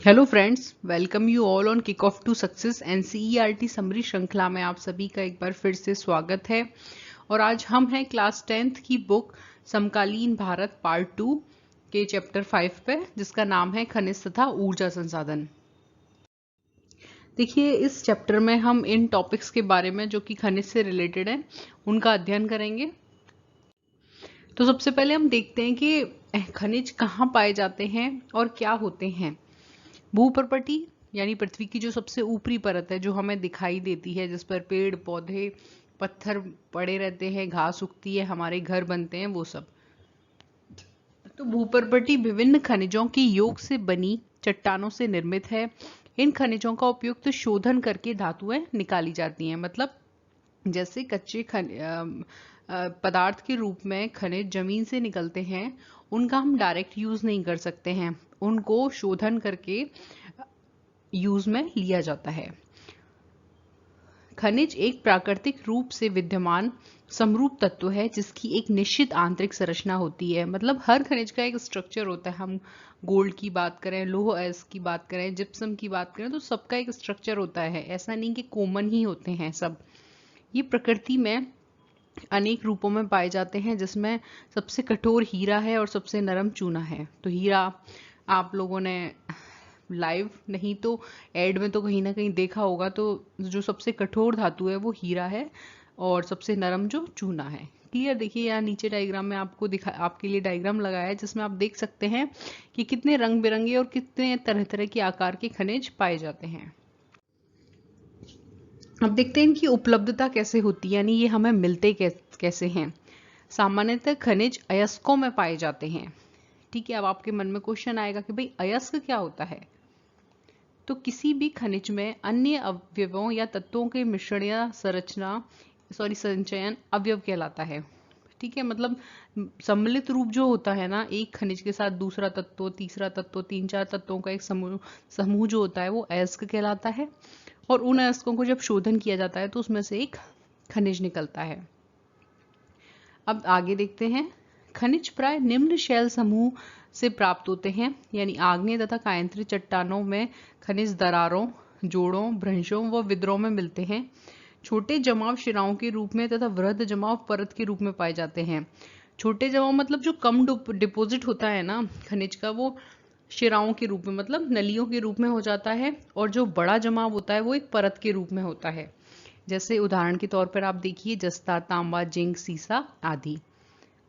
Hello friends, welcome you all on kick off to success NCERT summary श्रृंखला में आप सभी का एक बार फिर से स्वागत है। और आज हम हैं क्लास 10th की बुक समकालीन भारत पार्ट 2 के चैप्टर 5 पे, जिसका नाम है खनिज तथा ऊर्जा संसाधन। देखिए, इस चैप्टर में हम इन टॉपिक्स के बारे में जो कि खनिज से रिलेटेड है उनका अध्ययन करेंगे। तो सबसे पहले हम देखते हैं कि खनिज कहाँ पाए जाते हैं और क्या होते हैं। भूपर्पटी यानी पृथ्वी की जो सबसे ऊपरी परत है जो हमें दिखाई देती है, जिस पर पेड़ पौधे पत्थर पड़े रहते हैं, घास उगती है, हमारे घर बनते हैं, वो सब। तो भूपर्पटी विभिन्न खनिजों की योग से बनी चट्टानों से निर्मित है। इन खनिजों का उपयुक्त शोधन करके धातुएं निकाली जाती हैं। मतलब जैसे कच्चे पदार्थ के रूप में खनिज जमीन से निकलते हैं, उनका हम डायरेक्ट यूज नहीं कर सकते हैं, उनको शोधन करके यूज में लिया जाता है। खनिज एक प्राकृतिक रूप से विद्यमान समरूप तत्व है जिसकी एक निश्चित आंतरिक संरचना होती है। मतलब हर खनिज का एक स्ट्रक्चर होता है। हम गोल्ड की बात करें, लोह अयस्क की बात करें, जिप्सम की बात करें, तो सबका एक स्ट्रक्चर होता है। ऐसा नहीं कि कॉमन ही होते हैं सब। ये प्रकृति में अनेक रूपों में पाए जाते हैं, जिसमें सबसे कठोर हीरा है और सबसे नरम चूना है। तो हीरा आप लोगों ने लाइव नहीं तो एड में तो कहीं ना कहीं देखा होगा। तो जो सबसे कठोर धातु है वो हीरा है और सबसे नरम जो चूना है। क्लियर? देखिए यहाँ नीचे डायग्राम में आपके लिए डायग्राम लगाया है, जिसमें आप देख सकते हैं कि कितने रंग बिरंगे और कितने तरह तरह के आकार के खनिज पाए जाते हैं। अब देखते हैं इनकी उपलब्धता कैसे होती है, यानी ये हमें मिलते कैसे हैं। सामान्यतः खनिज अयस्कों में पाए जाते हैं। ठीक है, अब आपके मन में क्वेश्चन आएगा कि भाई अयस्क क्या होता है। तो किसी भी खनिज में अन्य अवयवों या तत्वों के मिश्रण या संचयन अवयव कहलाता है। ठीक है, मतलब सम्मिलित रूप जो होता है ना, एक खनिज के साथ दूसरा तत्व, तीसरा तत्व, तीन चार तत्वों का एक समूह समूह जो होता है वो अयस्क कहलाता है। और उन अयस्कों को जब शोधन किया जाता है तो उसमें से एक खनिज निकलता है। अब आगे देखते हैं। खनिज प्राय निम्न शैल समूह से प्राप्त होते हैं, यानी आग्नेय तथा कायांतरित चट्टानों में खनिज दरारों, जोड़ों, भ्रंशों व विद्रोह में मिलते हैं। छोटे जमाव शिराओं के रूप में तथा वृहद जमाव परत के रूप में पाए जाते हैं। छोटे जमाव मतलब जो कम डिपॉजिट होता है ना खनिज का, वो शिराओं के रूप में मतलब नलियों के रूप में हो जाता है। और जो बड़ा जमाव होता है वो एक परत के रूप में होता है। जैसे उदाहरण के तौर पर आप देखिए जस्ता, तांबा, जिंक, सीसा आदि।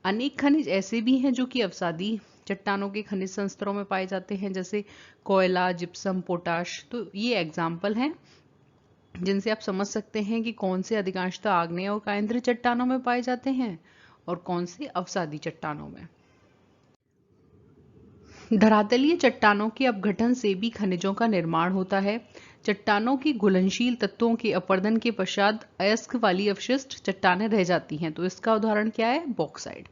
अनेक खनिज ऐसे भी हैं जो कि अवसादी चट्टानों के खनिज संस्तरों में पाए जाते हैं, जैसे कोयला, जिप्सम, पोटाश। तो ये एग्जाम्पल हैं जिनसे आप समझ सकते हैं कि कौन से अधिकांशतः आग्नेय और कायांतरित चट्टानों में पाए जाते हैं और कौन से अवसादी चट्टानों में। धरातलीय चट्टानों के अपघटन से भी खनिजों का निर्माण होता है। चट्टानों की घुलनशील तत्वों के अपरदन के पश्चात अयस्क वाली अवशिष्ट चट्टानें रह जाती हैं। तो इसका उदाहरण क्या है? बॉक्साइट।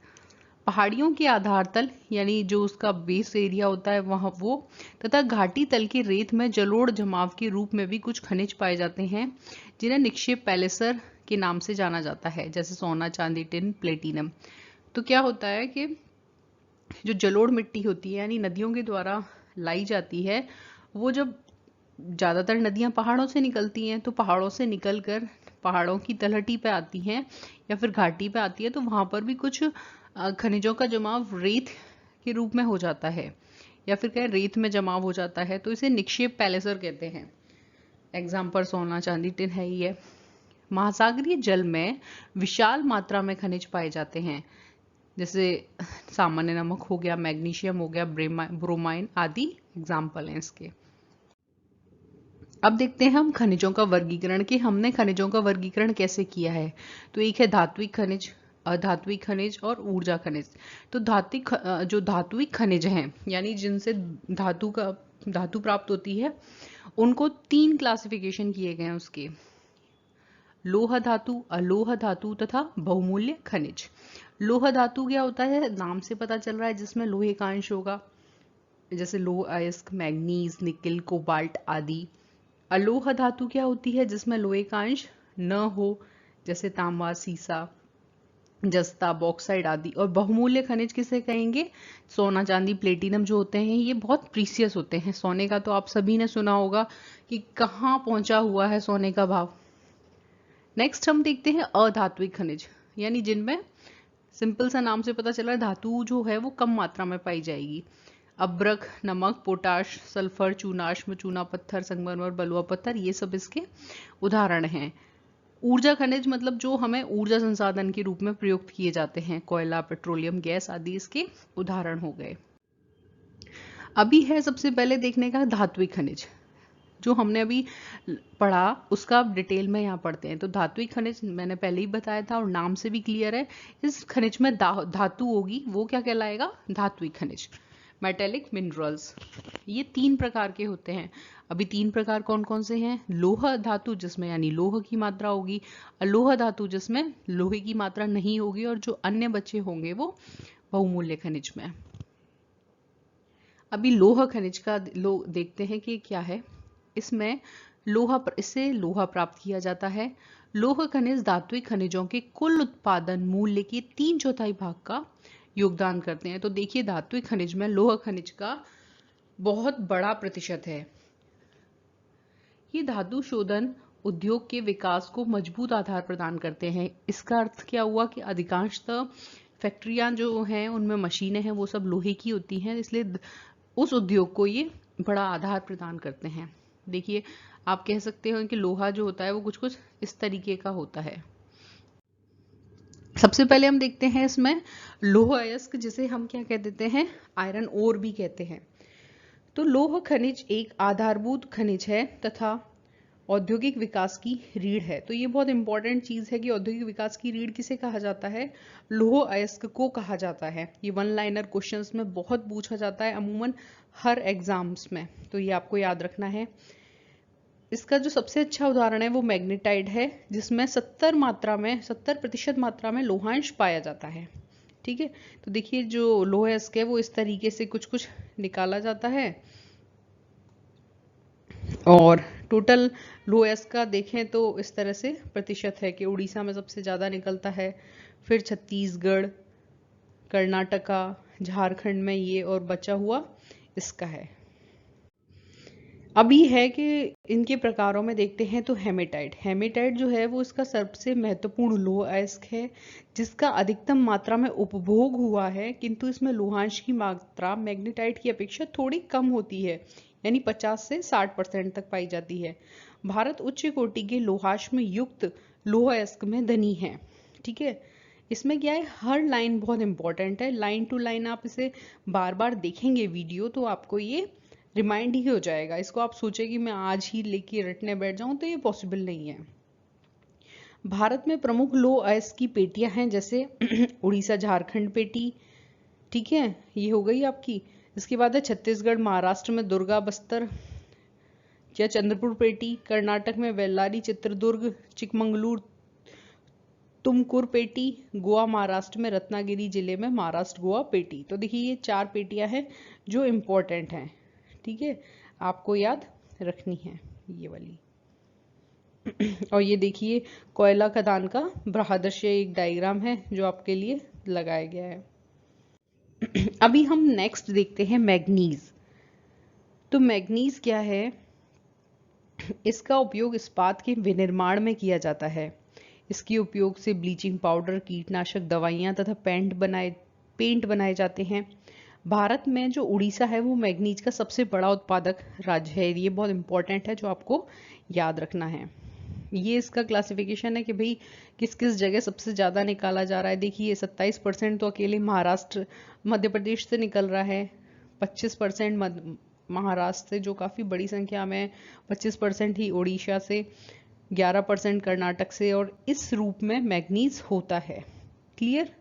पहाड़ियों के आधार तल यानी जो उसका बेस एरिया होता है वहां वो, तथा घाटी तल के रेत में जलोढ़ जमाव के रूप में भी कुछ खनिज पाए जाते हैं, जिन्हें निक्षेप पैलेसर के नाम से जाना जाता है, जैसे सोना, चांदी, टिन, प्लेटिनम। तो क्या होता है कि जो जलोढ़ मिट्टी होती है यानी नदियों के द्वारा लाई जाती है, वो जब ज्यादातर नदियां पहाड़ों से निकलती हैं, तो पहाड़ों से निकलकर पहाड़ों की तलहटी पे आती हैं या फिर घाटी पे आती है, तो वहां पर भी कुछ खनिजों का जमाव रेत के रूप में हो जाता है या फिर कहें रेत में जमाव हो जाता है। तो इसे निक्षेप पैलेसर कहते हैं। एग्जाम्पल सोना, चांदी, टिन है ही है। महासागरीय जल में विशाल मात्रा में खनिज पाए जाते हैं, जैसे सामान्य नमक हो गया, मैग्नीशियम हो गया, ब्रोमाइन आदि एग्जाम्पल हैं इसके। अब देखते हैं हम खनिजों का वर्गीकरण, कि हमने खनिजों का वर्गीकरण कैसे किया है। तो एक है धात्विक खनिज, अधात्विक खनिज और ऊर्जा खनिज। तो जो धात्विक खनिज हैं, यानी जिनसे धातु प्राप्त होती है, उनको 3 क्लासिफिकेशन किए गए हैं उसके: लोह धातु, अलोह धातु तथा बहुमूल्य खनिज। लोह धातु क्या होता है? नाम से पता चल रहा है, जिसमें लोहे का अंश होगा, जैसे लोह अयस्क, मैग्नीज, निकिल, कोबाल्ट आदि। अलोह धातु क्या होती है? जिसमें लोहे का अंश न हो, जैसे तांबा, सीसा। जस्ता, बॉक्साइट आदि। और बहुमूल्य खनिज किसे कहेंगे? सोना, चांदी, प्लेटिनम जो होते हैं ये बहुत प्रीसियस होते हैं। सोने का तो आप सभी ने सुना होगा कि कहाँ पहुंचा हुआ है सोने का भाव। नेक्स्ट हम देखते हैं अधात्विक खनिज, यानी जिनमें सिंपल सा नाम से पता चला धातु जो है वो कम मात्रा में पाई जाएगी। अब्रक, नमक, पोटाश, सल्फर, चूनाश्म, चूना पत्थर, संगमरमर, बलुआ पत्थर, ये सब इसके उदाहरण हैं। ऊर्जा खनिज मतलब जो हमें ऊर्जा संसाधन के रूप में प्रयुक्त किए जाते हैं, कोयला, पेट्रोलियम, गैस आदि इसके उदाहरण हो गए। अभी है सबसे पहले देखने का धात्विक खनिज, जो हमने अभी पढ़ा उसका अब डिटेल में यहाँ पढ़ते हैं। तो धात्विक खनिज मैंने पहले ही बताया था और नाम से भी क्लियर है, इस खनिज में धातु होगी, वो क्या कहलाएगा? धात्विक खनिज। मेटेलिक मिनरल्स, ये 3 प्रकार के होते हैं। अभी 3 प्रकार कौन कौन से हैं? लोह धातु जिसमें यानी लोह की मात्रा होगी, अलोह धातु जिसमें लोहे की मात्रा नहीं होगी, और जो अन्य बचे होंगे वो बहुमूल्य खनिज में। अभी लोह खनिज का देखते हैं कि क्या है। इसमें इससे लोहा प्राप्त किया जाता है। लोह खनिज धात्विक खनिजों के कुल उत्पादन मूल्य के 3/4 भाग का योगदान करते हैं। तो देखिए धात्विक खनिज में लोह खनिज का बहुत बड़ा प्रतिशत है। ये धातु शोधन उद्योग के विकास को मजबूत आधार प्रदान करते हैं। इसका अर्थ क्या हुआ कि अधिकांशतः फैक्ट्रियां जो हैं उनमें मशीनें हैं वो सब लोहे की होती हैं, इसलिए उस उद्योग को ये बड़ा आधार प्रदान करते हैं। देखिए आप कह सकते हो कि लोहा जो होता है वो कुछ कुछ इस तरीके का होता है। सबसे पहले हम देखते हैं इसमें लोह अयस्क, जिसे हम क्या कह देते हैं? आयरन ओर भी कहते हैं। तो लोह खनिज एक आधारभूत खनिज है तथा औद्योगिक विकास की रीढ़ है। तो ये बहुत इंपॉर्टेंट चीज है कि औद्योगिक विकास की रीढ़ किसे कहा जाता है? लोह अयस्क को कहा जाता है। ये 1 लाइनर क्वेश्चंस में बहुत पूछा जाता है अमूमन हर एग्जाम्स में, तो ये आपको याद रखना है। इसका जो सबसे अच्छा उदाहरण है वो मैग्नेटाइट है, जिसमें 70% मात्रा में लोहांश पाया जाता है। ठीक है, तो देखिए जो लोह अयस्क है वो इस तरीके से कुछ कुछ निकाला जाता है, और टोटल लोह अयस्क का देखें तो इस तरह से प्रतिशत है कि उड़ीसा में सबसे ज्यादा निकलता है, फिर छत्तीसगढ़, कर्नाटका, झारखंड में ये, और बचा हुआ इसका है। अभी है कि इनके प्रकारों में देखते हैं तो हेमेटाइट जो है वो इसका सबसे महत्वपूर्ण लोह अयस्क है, जिसका अधिकतम मात्रा में उपभोग हुआ है, किंतु इसमें लोहांश की मात्रा मैग्नेटाइट की अपेक्षा थोड़ी कम होती है, यानी 50 से 60% तक पाई जाती है। भारत उच्च कोटि के लोहाश्म युक्त लोह अयस्क में धनी है। ठीक है, इसमें क्या है, हर लाइन बहुत इंपॉर्टेंट है, लाइन टू लाइन आप इसे बार बार देखेंगे वीडियो तो आपको ये रिमाइंड ही हो जाएगा। इसको आप सोचे कि मैं आज ही लेके रटने बैठ जाऊं तो ये पॉसिबल नहीं है। भारत में प्रमुख लोह अयस्क की पेटियां हैं, जैसे उड़ीसा झारखंड पेटी, ठीक है, ये हो गई आपकी। इसके बाद है छत्तीसगढ़ महाराष्ट्र में दुर्गा बस्तर या चंद्रपुर पेटी, कर्नाटक में बेल्लारी चित्रदुर्ग चिकमंगलूर तुमकुर पेटी, गोवा महाराष्ट्र में रत्नागिरी जिले में महाराष्ट्र गोवा पेटी। तो देखिए ये 4 पेटियां हैं जो इम्पोर्टेंट हैं। ठीक है, आपको याद रखनी है ये वाली। और ये देखिए कोयला खदान का बृहदर्शीय एक डायग्राम है जो आपके लिए लगाया गया है। अभी हम नेक्स्ट देखते हैं मैग्नीज। तो मैग्नीज क्या है? इसका उपयोग इस्पात के विनिर्माण में किया जाता है। इसके उपयोग से ब्लीचिंग पाउडर, कीटनाशक दवाइयां तथा पेंट बनाए जाते हैं। भारत में जो उड़ीसा है वो मैग्नीज का सबसे बड़ा उत्पादक राज्य है। ये बहुत इंपॉर्टेंट है जो आपको याद रखना है। ये इसका क्लासिफिकेशन है कि भाई किस किस जगह सबसे ज्यादा निकाला जा रहा है। देखिए 27% तो अकेले महाराष्ट्र मध्य प्रदेश से निकल रहा है, 25% महाराष्ट्र से जो काफी बड़ी संख्या में, 25% ही उड़ीसा से, 11% कर्नाटक से, और इस रूप में मैग्नीज होता है। क्लियर?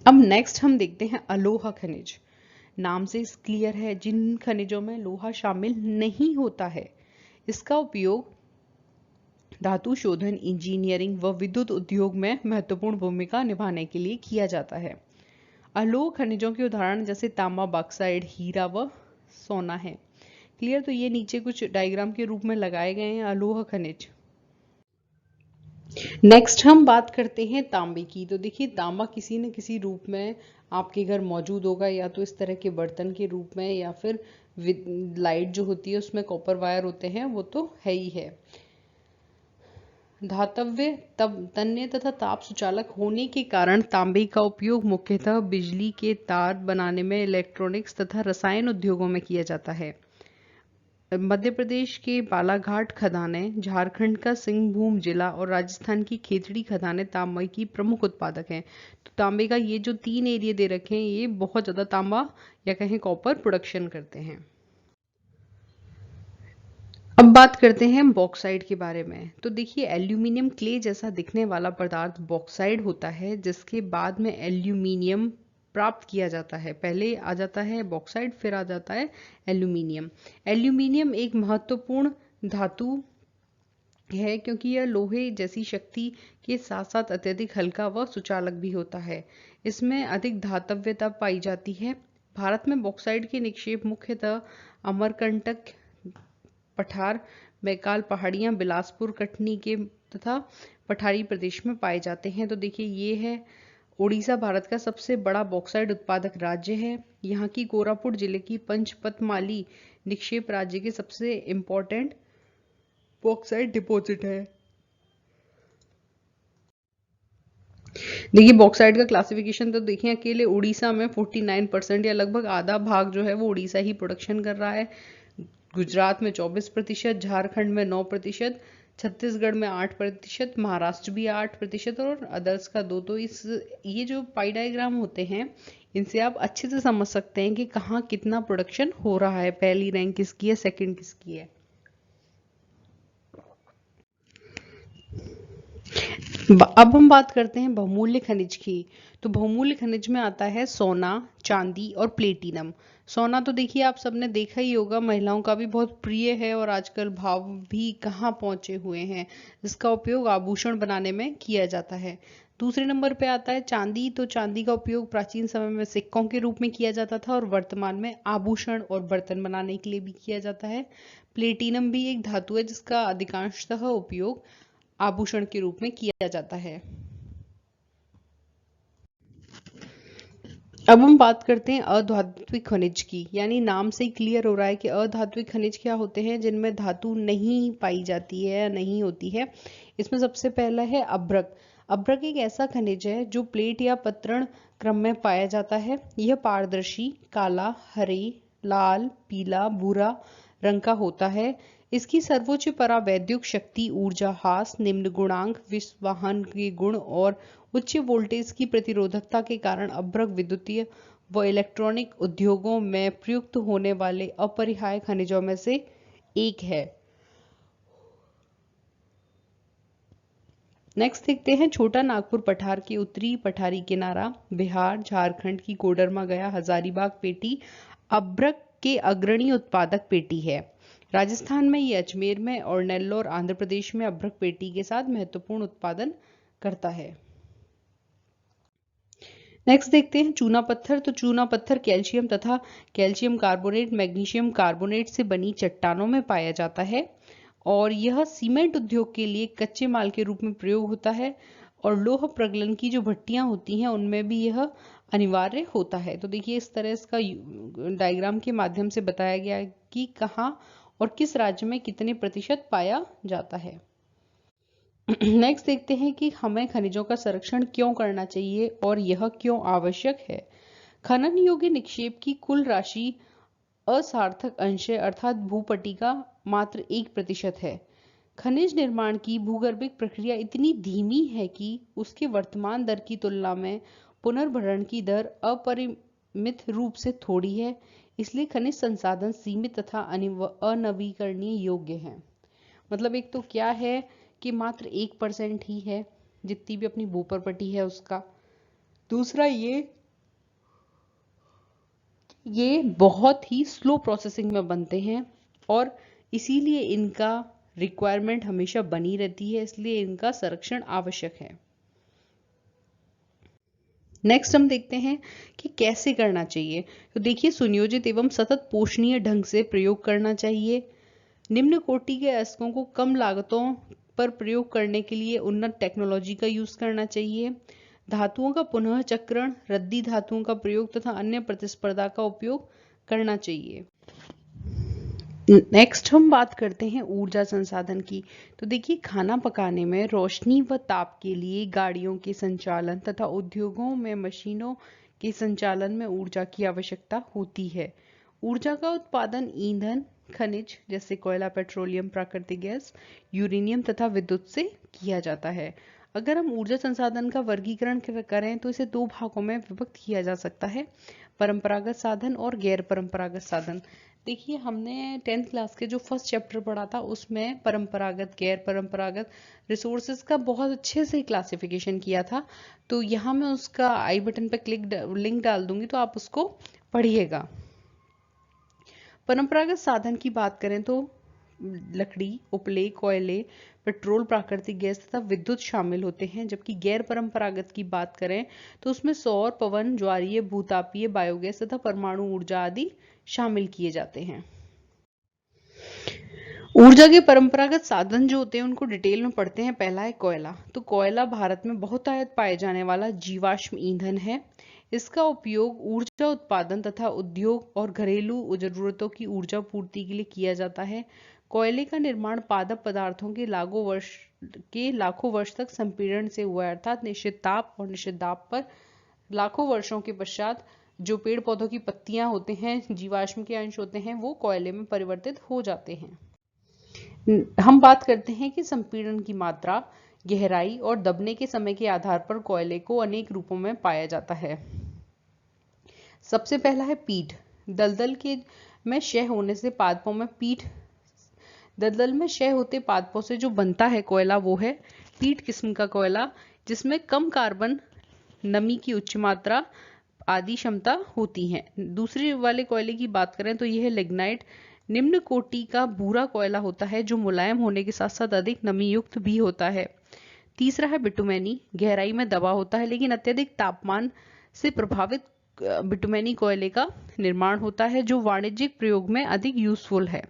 अब नेक्स्ट हम देखते हैं अलोहा खनिज। नाम से क्लियर है, जिन खनिजों में लोहा शामिल नहीं होता है। इसका उपयोग धातु शोधन, इंजीनियरिंग व विद्युत उद्योग में महत्वपूर्ण भूमिका निभाने के लिए किया जाता है। अलोह खनिजों के उदाहरण जैसे तांबा, बॉक्साइट, हीरा व सोना है। क्लियर? तो ये नीचे कुछ डायग्राम के रूप में लगाए गए हैं अलोह खनिज। नेक्स्ट हम बात करते हैं तांबे की। तो देखिए तांबा किसी न किसी रूप में आपके घर मौजूद होगा, या तो इस तरह के बर्तन के रूप में, या फिर लाइट जो होती है उसमें कॉपर वायर होते हैं, वो तो है ही है। धातव्य तन्य तथा ताप सुचालक होने के कारण तांबे का उपयोग मुख्यतः बिजली के तार बनाने में, इलेक्ट्रॉनिक्स तथा रसायन उद्योगों में किया जाता है। मध्य प्रदेश के बालाघाट खदानें, झारखंड का सिंहभूम जिला और राजस्थान की खेतड़ी खदानें तांबे की प्रमुख उत्पादक हैं। तो तांबे का ये जो 3 एरिया दे रखे हैं, ये बहुत ज़्यादा तांबा या कहें कॉपर प्रोडक्शन करते हैं। अब बात करते हैं बॉक्साइट के बारे में। तो देखिए एल्यूमिनियम क्ले जैसा दिखने वाला पदार्थ बॉक्साइट होता है, जिसके बाद में एल्यूमिनियम प्राप्त किया जाता है। पहले आ जाता है बॉक्साइट, फिर आ जाता है एल्यूमिनियम। एल्यूमिनियम एक महत्वपूर्ण धातु है, क्योंकि यह लोहे जैसी शक्ति के साथ साथ अत्यधिक हल्का व सुचालक भी होता है। इसमें अधिक धातव्यता पाई जाती है। भारत में बॉक्साइट के निक्षेप मुख्यतः अमरकंटक, पठार, बैकाल पहाड़ियां, बिलासपुर, कटनी के तथा पठारी प्रदेश में पाए जाते हैं। तो देखिए ये है उड़ीसा भारत का सबसे बड़ा बॉक्साइट उत्पादक राज्य है। यहाँ की कोरापुट जिले की पंचपतमाली निक्षेप राज्य के सबसे इम्पोर्टेंट बॉक्साइट डिपॉजिट है। देखिए बॉक्साइट का क्लासिफिकेशन तो देखिए अकेले उड़ीसा में 49% या लगभग आधा भाग जो है वो उड़ीसा ही प्रोडक्शन कर रहा है। गुजरात में 24%, झारखंड में 9%, छत्तीसगढ़ में 8%, महाराष्ट्र भी 8% और अदर्स का 2। तो इस ये जो पाई डायग्राम होते हैं, इनसे आप अच्छे से समझ सकते हैं कि कहाँ कितना प्रोडक्शन हो रहा है, पहली रैंक किसकी है, सेकंड किसकी है। अब हम बात करते हैं बहुमूल्य खनिज की। तो बहुमूल्य खनिज में आता है सोना, चांदी और प्लेटिनम। सोना तो देखिए आप सबने देखा ही होगा, महिलाओं का भी बहुत प्रिय है और आजकल भाव भी कहाँ पहुंचे हुए हैं। इसका उपयोग आभूषण बनाने में किया जाता है। दूसरे नंबर पे आता है चांदी। तो चांदी का उपयोग प्राचीन समय में सिक्कों के रूप में किया जाता था और वर्तमान में आभूषण और बर्तन बनाने के लिए भी किया जाता है। प्लेटिनम भी एक धातु है जिसका अधिकांशतः उपयोग आभूषण के रूप में किया जाता है। अब हम बात करते हैं अधात्विक खनिज की। यानी नाम से ही क्लियर हो रहा है कि अधात्विक खनिज क्या होते हैं, जिनमें धातु नहीं पाई जाती है या नहीं होती है। इसमें सबसे पहला है अभ्रक। अभ्रक एक ऐसा खनिज है जो प्लेट या पत्रण क्रम में पाया जाता है। यह पारदर्शी, काला, हरे, लाल, पीला, भूरा रंग का होता है। इसकी सर्वोच्च परावैद्युत शक्ति, ऊर्जा हास, निम्न गुणांक, विस्वहन के गुण और उच्च वोल्टेज की प्रतिरोधकता के कारण अभ्रक विद्युतीय व इलेक्ट्रॉनिक उद्योगों में प्रयुक्त होने वाले अपरिहार्य खनिजों में से एक है। नेक्स्ट देखते हैं छोटा नागपुर पठार के उत्तरी पठारी किनारा, बिहार, झारखंड की कोडरमा, गया, हजारीबाग पेटी अभ्रक के अग्रणी उत्पादक पेटी है। राजस्थान में ये अजमेर में और नेल्लोर आंध्र प्रदेश में अभ्रक पेटी के साथ महत्वपूर्ण उत्पादन करता है। नेक्स्ट देखते हैं चूना पत्थर। तो चूना पत्थर कैल्शियम तथा कैल्शियम कार्बोनेट, मैग्नीशियम कार्बोनेट से बनी चट्टानों में पाया जाता है और यह सीमेंट उद्योग के लिए कच्चे माल के रूप में प्रयोग होता है और लोह प्रगलन की जो भट्टियां होती हैं उनमें भी यह अनिवार्य होता है। तो देखिए इस तरह इसका डायग्राम के माध्यम से बताया गया है कि कहाँ और किस राज्य में कितने प्रतिशत पाया जाता है। नेक्स्ट देखते हैं कि हमें खनिजों का संरक्षण क्यों करना चाहिए और यह क्यों आवश्यक है। खनन योग्य निक्षेप की कुल राशि असार्थक अंश अर्थात भूपट्टी का मात्र 1% है। खनिज निर्माण की भूगर्भिक प्रक्रिया इतनी धीमी है कि उसके वर्तमान दर की तुलना में पुनर्भरण की दर अपरिमित रूप से थोड़ी है। इसलिए खनिज संसाधन सीमित तथा अनवीकरणीय योग्य हैं। मतलब एक तो क्या है कि मात्र 1% ही है जितनी भी अपनी भूप्रपट्टी है उसका। दूसरा ये बहुत ही स्लो प्रोसेसिंग में बनते हैं और इसीलिए इनका रिक्वायरमेंट हमेशा बनी रहती है, इसलिए इनका संरक्षण आवश्यक है। नेक्स्ट हम देखते हैं कि कैसे करना चाहिए। तो देखिए सुनियोजित एवं सतत पोषणीय ढंग से प्रयोग करना चाहिए। निम्न कोटि के अयस्कों को कम लागतों पर प्रयोग करने के लिए उन्नत टेक्नोलॉजी का यूज करना चाहिए। धातुओं का पुनः चक्रण, रद्दी धातुओं का प्रयोग तथा अन्य प्रतिस्पर्धा का उपयोग करना चाहिए। नेक्स्ट हम बात करते हैं ऊर्जा संसाधन की। तो देखिए, खाना पकाने में रोशनी व ताप के लिए गाड़ियों के संचालन तथा उद्योगों में मशीनों के संचालन में ऊर्जा की आवश्यकता होती है। ऊर्जा का उत्पादन ईंधन, खनिज जैसे कोयला, पेट्रोलियम, प्राकृतिक गैस, यूरेनियम तथा विद्युत से किया जाता है। अगर हम ऊर्जा संसाधन का वर्गीकरण करें तो इसे दो भागों में विभक्त किया जा सकता है, परंपरागत साधन और गैर परंपरागत साधन। देखिए, हमने 10th क्लास के जो फर्स्ट चैप्टर पढ़ा था उसमें परंपरागत, गैर परंपरागत रिसोर्सेज का बहुत अच्छे से क्लासिफिकेशन किया था। तो यहाँ मैं उसका आई बटन पर लिंक डाल दूंगी, तो आप उसको पढ़िएगा। परंपरागत साधन की बात करें तो लकड़ी, उपले, कोयले, पेट्रोल, प्राकृतिक गैस तथा विद्युत शामिल होते हैं। जबकि गैर परंपरागत की बात करें तो उसमें सौर, पवन, ज्वारीय, भूतापीय, बायोगैस तथा परमाणु ऊर्जा आदि शामिल किए जाते हैं। ऊर्जा के परंपरागत साधन जो होते हैं उनको डिटेल में पढ़ते हैं। पहला है कोयला। तो कोयला भारत में बहुतायत पाए जाने वाला जीवाश्म ईंधन है। इसका उपयोग ऊर्जा उत्पादन तथा उद्योग और घरेलू जरूरतों की ऊर्जा पूर्ति के लिए किया जाता है। कोयले का निर्माण पादप पदार्थों के लाखों वर्ष तक संपीड़न से हुआ है, अर्थात निश्चित ताप और निश्चित दाब पर लाखों वर्षों के पश्चात जो पेड़ पौधों की पत्तियां होते हैं, जीवाश्म के अंश होते हैं, वो कोयले में परिवर्तित हो जाते हैं। हम बात करते हैं कि संपीड़न की मात्रा, गहराई और दबने के समय के आधार पर कोयले को अनेक रूपों में पाया जाता है। सबसे पहला है पीट। दलदल में क्षय होने से पादपों में पीट, दलदल में क्षय होते पादपों से जो बनता है कोयला वो है पीट किस्म का कोयला, जिसमें कम कार्बन, नमी की उच्च मात्रा आदि क्षमता होती है। दूसरे वाले कोयले की बात करें तो यह है लिग्नाइट। निम्न कोटि का भूरा कोयला होता है जो मुलायम होने के साथ साथ अधिक नमी युक्त भी होता है। तीसरा है बिटुमेनी। गहराई में दबा होता है लेकिन अत्यधिक तापमान से प्रभावित बिटुमेनी कोयले का निर्माण होता है जो वाणिज्यिक प्रयोग में अधिक यूजफुल है।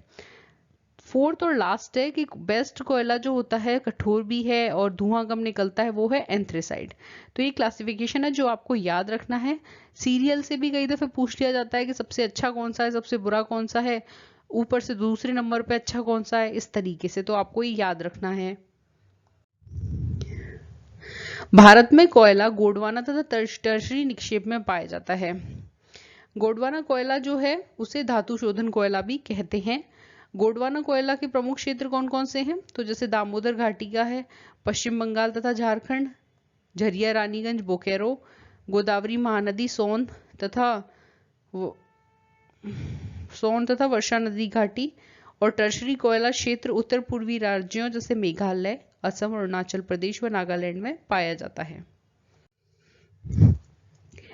फोर्थ और लास्ट है कि बेस्ट कोयला जो होता है कठोर भी है और धुआं कम निकलता है, वो है एंथ्रेसाइड। तो ये क्लासिफिकेशन है जो आपको याद रखना है। सीरियल से भी कई दफे पूछ लिया जाता है कि सबसे अच्छा कौन सा है, सबसे बुरा कौन सा है, ऊपर से दूसरे नंबर पे अच्छा कौन सा है, इस तरीके से। तो आपको ये याद रखना है। भारत में कोयला गोंडवाना तथा टर्शरी निक्षेप में पाया जाता है। गोंडवाना कोयला जो है उसे धातु शोधन कोयला भी कहते हैं। गोंडवाना कोयला के प्रमुख क्षेत्र कौन कौन से हैं? तो जैसे दामोदर घाटी का है, पश्चिम बंगाल तथा झारखंड, झरिया, रानीगंज, बोकारो, गोदावरी महानदी, सोन तथा वर्षा नदी घाटी, और टर्शरी कोयला क्षेत्र उत्तर पूर्वी राज्यों जैसे मेघालय, असम, अरुणाचल प्रदेश व नागालैंड में पाया जाता है।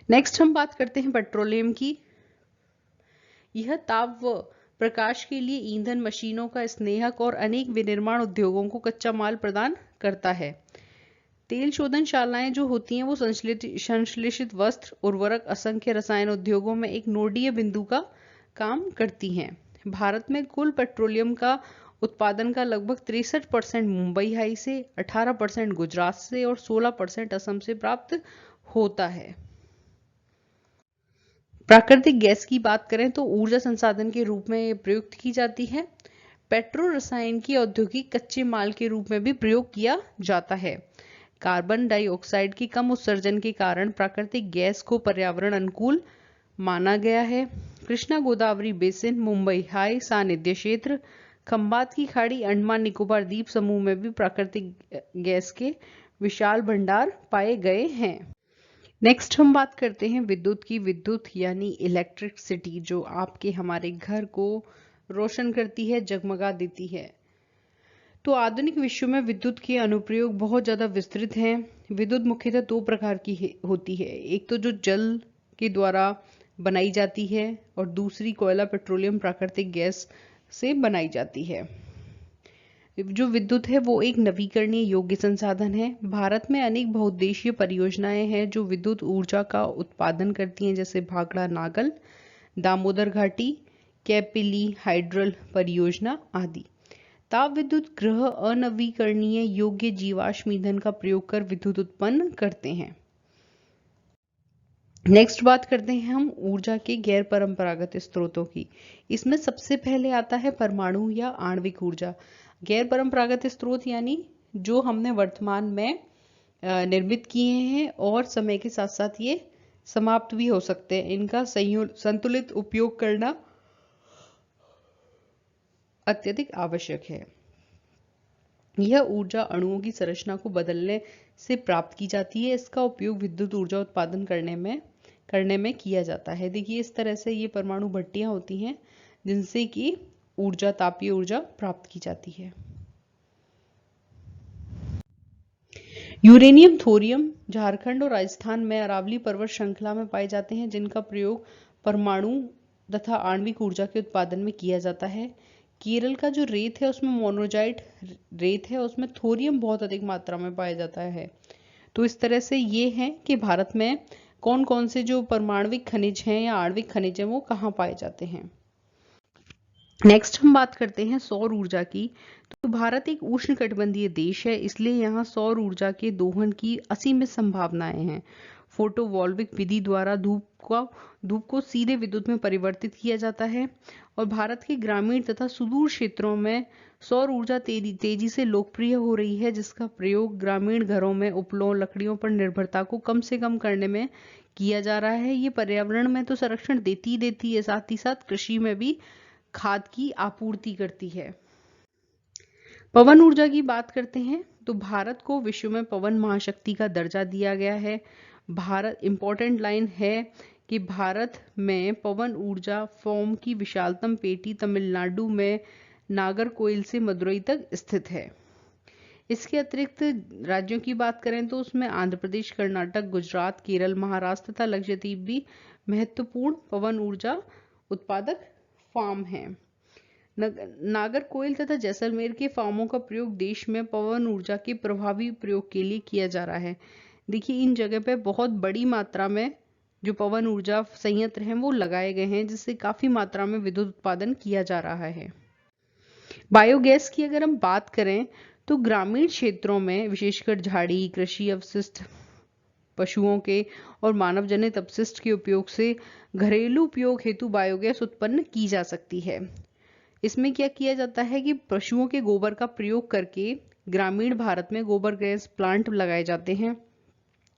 नेक्स्ट हम बात करते हैं पेट्रोलियम की। यह ताप व प्रकाश के लिए ईंधन, मशीनों का स्नेहक और अनेक विनिर्माण उद्योगों को कच्चा माल प्रदान करता है। तेल शोधनशालाएं जो होती हैं वो संश्लेषित वस्त्र, उर्वरक, असंख्य रसायन उद्योगों में एक नोडीय बिंदु का काम करती हैं। भारत में कुल पेट्रोलियम का उत्पादन का लगभग 63% मुंबई हाई से, 18% गुजरात से और 16% असम से प्राप्त होता है। प्राकृतिक गैस की बात करें तो ऊर्जा संसाधन के रूप में प्रयुक्त की जाती है। पेट्रो रसायन की औद्योगिक कच्चे माल के रूप में भी प्रयोग किया जाता है। कार्बन डाइऑक्साइड के कम उत्सर्जन के कारण प्राकृतिक गैस को पर्यावरण अनुकूल माना गया है। कृष्णा गोदावरी बेसिन, मुंबई हाई सानिध्य क्षेत्र, खंबात की खाड़ी, अंडमान निकोबार द्वीप समूह में भी प्राकृतिक गैस के विशाल भंडार पाए गए हैं। नेक्स्ट हम बात करते हैं विद्युत की। विद्युत यानी इलेक्ट्रिसिटी, जो आपके हमारे घर को रोशन करती है, जगमगा देती है। तो आधुनिक विश्व में विद्युत के अनुप्रयोग बहुत ज्यादा विस्तृत हैं। विद्युत मुख्यतः दो प्रकार की होती है। एक तो जो जल के द्वारा बनाई जाती है और दूसरी कोयला, पेट्रोलियम, प्राकृतिक गैस से बनाई जाती है। जो विद्युत है वो एक नवीकरणीय योग्य संसाधन है। भारत में अनेक बहुउद्देशीय परियोजनाएं हैं जो विद्युत ऊर्जा का उत्पादन करती हैं, जैसे भाखड़ा नागल, दामोदर घाटी, कैपिली हाइड्रल परियोजना आदि। ताप विद्युत ग्रह अनवीकरणीय योग्य जीवाश्म ईंधन का प्रयोग कर विद्युत उत्पन्न करते हैं। नेक्स्ट बात करते हैं हम ऊर्जा के गैर परंपरागत स्रोतों की। इसमें सबसे पहले आता है परमाणु या आणविक ऊर्जा। गैर परंपरागत स्रोत यानी जो हमने वर्तमान में निर्मित किए हैं और समय के साथ साथ ये समाप्त भी हो सकते हैं। इनका संतुलित उपयोग करना अत्यधिक आवश्यक है। यह ऊर्जा अणुओं की संरचना को बदलने से प्राप्त की जाती है। इसका उपयोग विद्युत ऊर्जा उत्पादन करने में किया जाता है। देखिए इस तरह से ये परमाणु भट्टियां होती हैं जिनसे कि तापीय ऊर्जा प्राप्त की जाती है। यूरेनियम, थोरियम झारखंड और राजस्थान में अरावली पर्वत श्रृंखला में पाए जाते हैं, जिनका प्रयोग परमाणु तथा आणविक ऊर्जा के उत्पादन में किया जाता है। केरल का जो रेत है उसमें मोनोजाइट रेत है, उसमें थोरियम बहुत अधिक मात्रा में पाया जाता है। तो इस तरह से ये है कि भारत में कौन कौन से जो परमाणविक खनिज हैं या आणविक खनिज हैं वो कहाँ पाए जाते हैं। नेक्स्ट हम बात करते हैं सौर ऊर्जा की। तो भारत एक उष्णकटिबंधीय देश है, इसलिए यहाँ सौर ऊर्जा के दोहन की असीमित संभावनाएं हैं। फोटोवोल्विक विधि द्वारा धूप को सीधे विद्युत में परिवर्तित किया जाता है और भारत के ग्रामीण तथा सुदूर क्षेत्रों में सौर ऊर्जा तेजी से लोकप्रिय हो रही है, जिसका प्रयोग ग्रामीण घरों में उपलों लकड़ियों पर निर्भरता को कम से कम करने में किया जा रहा है। ये पर्यावरण में तो संरक्षण देती है, साथ ही साथ कृषि में भी खाद की आपूर्ति करती है। पवन ऊर्जा की बात करते हैं तो भारत को विश्व में पवन महाशक्ति का दर्जा दिया गया है। भारत इंपॉर्टेंट लाइन है कि भारत में पवन ऊर्जा फॉर्म की विशालतम पेटी तमिलनाडु में नागरकोइल से मदुरई तक स्थित है। इसके अतिरिक्त राज्यों की बात करें तो उसमें आंध्र प्रदेश, कर्नाटक, गुजरात, केरल, महाराष्ट्र तथा लक्षद्वीप भी महत्वपूर्ण पवन ऊर्जा उत्पादक फार्म हैं। नागरकोइल तथा जैसलमेर के फार्मों का प्रयोग देश में पवन ऊर्जा के प्रभावी प्रयोग के लिए किया जा रहा है। देखिए इन जगह पे बहुत बड़ी मात्रा में जो पवन ऊर्जा संयंत्र हैं वो लगाए गए हैं, जिससे काफी मात्रा में विद्युत उत्पादन किया जा रहा है। बायोगैस की अगर हम बात करें तो ग्रामीण क्षेत्रों में विशेषकर झाड़ी, कृषि अवशिष्ट, पशुओं के और मानव जनित अपशिष्ट के उपयोग से घरेलू उपयोग हेतु बायोगैस उत्पन्न की जा सकती है। इसमें क्या किया जाता है कि पशुओं के गोबर का प्रयोग करके ग्रामीण भारत में गोबर गैस प्लांट लगाए जाते हैं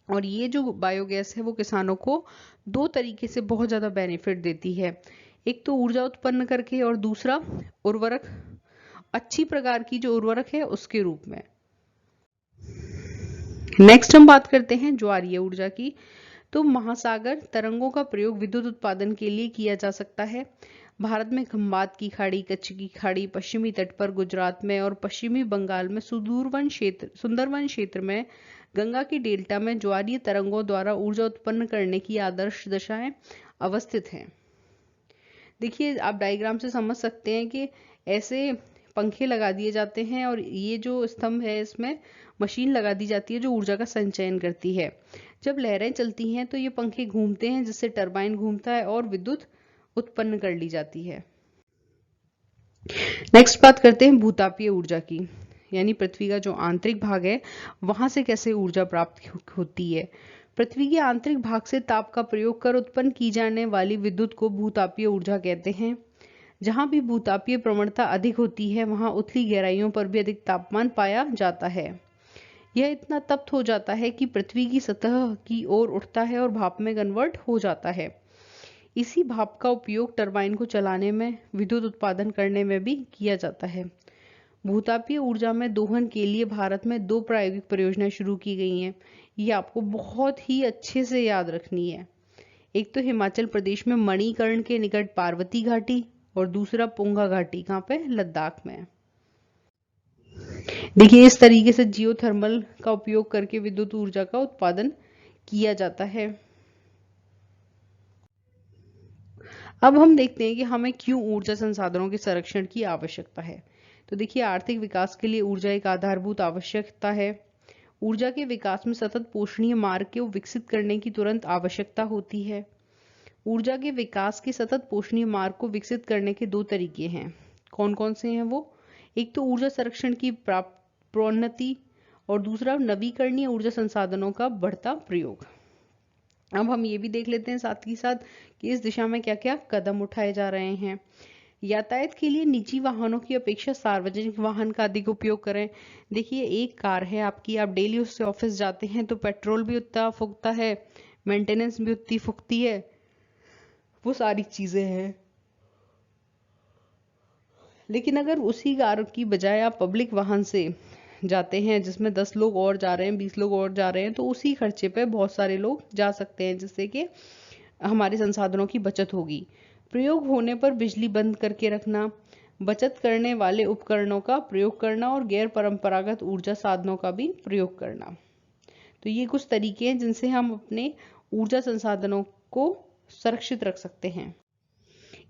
और ये जो बायोगैस है वो किसानों को दो तरीके से बहुत ज्यादा बेनिफिट देती है। एक तो ऊर्जा उत्पन्न करके और दूसरा उर्वरक, अच्छी प्रकार की जो उर्वरक है उसके रूप में। नेक्स्ट हम बात करते हैं ज्वारीय ऊर्जा की। तो महासागर तरंगों का प्रयोग विद्युत उत्पादन के लिए किया जा सकता है। भारत में खंबात की खाड़ी, कच्छ की खाड़ी, पश्चिमी तट पर गुजरात में और पश्चिमी बंगाल में सुंदरवन क्षेत्र में गंगा की डेल्टा में ज्वारीय तरंगों द्वारा ऊर्जा उत्पन्न करने की आदर्श दशाएं अवस्थित हैं। देखिए आप डायग्राम से समझ सकते हैं कि ऐसे पंखे लगा दिए जाते हैं और ये जो स्तंभ है इसमें मशीन लगा दी जाती है जो ऊर्जा का संचयन करती है। जब लहरें चलती हैं तो ये पंखे घूमते हैं जिससे टरबाइन घूमता है और विद्युत उत्पन्न कर ली जाती है। नेक्स्ट बात करते हैं भूतापीय ऊर्जा की, यानी पृथ्वी का जो आंतरिक भाग है वहां से कैसे ऊर्जा प्राप्त होती है। पृथ्वी के आंतरिक भाग से ताप का प्रयोग कर उत्पन्न की जाने वाली विद्युत को भूतापीय ऊर्जा कहते हैं। जहां भी भूतापीय प्रवणता अधिक होती है वहां उथली गहराइयों पर भी अधिक तापमान पाया जाता है। यह इतना तप्त हो जाता है कि पृथ्वी की सतह की ओर उठता है और भाप में कन्वर्ट हो जाता है। इसी भाप का उपयोग टरबाइन को चलाने में, विद्युत उत्पादन करने में भी किया जाता है। भूतापीय ऊर्जा में दोहन के लिए भारत में 2 प्रायोगिक परियोजनाएं शुरू की गई हैं। ये आपको बहुत ही अच्छे से याद रखनी है। एक तो हिमाचल प्रदेश में मणिकर्ण के निकट पार्वती घाटी और दूसरा पुंगा घाटी, कहाँ पे, लद्दाख में। देखिए इस तरीके से जियोथर्मल का उपयोग करके विद्युत ऊर्जा का उत्पादन किया जाता है। अब हम देखते हैं कि हमें क्यों ऊर्जा संसाधनों के संरक्षण की आवश्यकता है। तो देखिए आर्थिक विकास के लिए ऊर्जा एक आधारभूत आवश्यकता है। ऊर्जा के विकास में सतत पोषणीय मार्ग को विकसित करने की तुरंत आवश्यकता होती है। ऊर्जा के विकास के सतत पोषणीय मार्ग को विकसित करने के 2 तरीके हैं। कौन कौन से हैं वो? एक तो ऊर्जा संरक्षण की प्रोन्नति और दूसरा नवीकरणीय ऊर्जा संसाधनों का बढ़ता प्रयोग। अब हम ये भी देख लेते हैं साथ ही साथ कि इस दिशा में क्या क्या कदम उठाए जा रहे हैं। यातायात के लिए निजी वाहनों की अपेक्षा सार्वजनिक वाहन का अधिक उपयोग करें। देखिए, एक कार है आपकी, आप डेली उससे ऑफिस जाते हैं तो पेट्रोल भी उतना फूकता है, मेंटेनेंस भी उतनी फूकती है, वो सारी चीजें हैं। लेकिन अगर उसी कार की बजाय आप पब्लिक वाहन से जाते हैं जिसमें 10 लोग और जा रहे हैं, 20 लोग और जा रहे हैं, तो उसी खर्चे पे बहुत सारे लोग जा सकते हैं, जिससे कि हमारे संसाधनों की बचत होगी। प्रयोग होने पर बिजली बंद करके रखना, बचत करने वाले उपकरणों का प्रयोग करना और गैर परंपरागत ऊर्जा साधनों का भी प्रयोग करना। तो ये कुछ तरीके हैं जिनसे हम अपने ऊर्जा संसाधनों को सुरक्षित रख सकते हैं।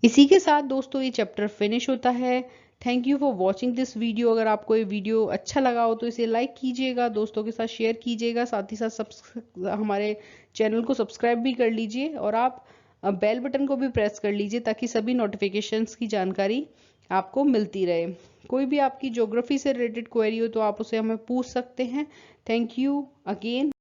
इसी के साथ दोस्तों ये चैप्टर फिनिश होता है। Thank you for watching this video. अगर आपको ये वीडियो अच्छा लगा हो तो इसे लाइक कीजिएगा, दोस्तों के साथ शेयर कीजिएगा, साथ ही साथ हमारे चैनल को सब्सक्राइब भी कर लीजिए और आप बेल बटन को भी प्रेस कर लीजिए ताकि सभी नोटिफिकेशंस की जानकारी आपको मिलती रहे। कोई भी आपकी ज्योग्राफी से रिलेटेड क्वेरी हो तो आप उसे हमें पूछ सकते हैं। Thank you again.